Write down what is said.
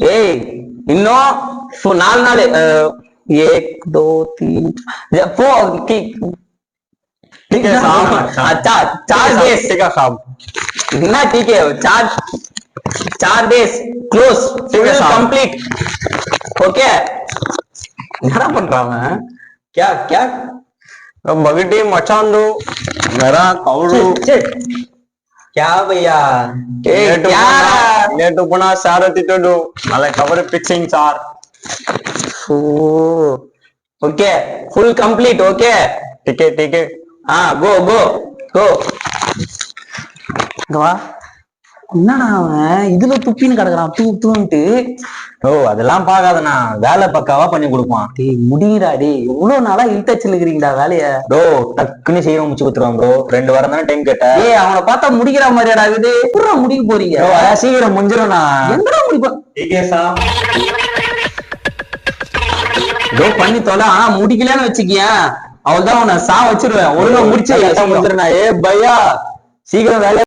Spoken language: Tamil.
ஏய் இன்னும் 4 நாள் 1 2 3 4 ठीक है साहब। अच्छा 4 डेज ठीक है साहब। ना ठीक है 4 डेज क्लोज ठीक है साहब। कंप्लीट ओके क्या बन रहा मैं? क्या क्या बगटी मचांदू मेरा कौड़ू क्या भैया लेटू पुना सार तिटोडू मला कवर फिक्सिंग सार ओके फुल कंप्लीट ओके ठीक है हाँ गो गो गो வா என்னடா அவன் இதுல துப்பின்னு கிடக்குறான் தூன்ட்டு. ஓ அதெல்லாம் பாக்காதண்ணா, வேலை பக்காவா பண்ணி கொடுப்பான். டேய் முடியடா டேய், எவ்வளவு நாளா இழுத்தச்சில் இருக்கிறீங்கடா வேலைய. ப்ரோ டக்குன்னு செய்யற முடிச்சு கொடுத்துருவான் ப்ரோ. 2 வாரம் தானே டைம் கேட்ட. ஏய் அவனை பார்த்தா முடிக்கிற மாதிரியாடா இது, எப்படா முடிக்க போறீங்க? அதான் சீக்கிரம் முடிஞ்சிடும்ண்ணா. எங்கடா முடிப்பா ஏதோ பண்ணி தொலை, ஆனா முடிக்கலன்னு வச்சுக்கியேன் அவள்தான் உன்னை வச்சிருவேன். ஒழுங்கா முடிச்சு முடிச்சிருண்ணா. ஏ பையா சீக்கிரம் வேலை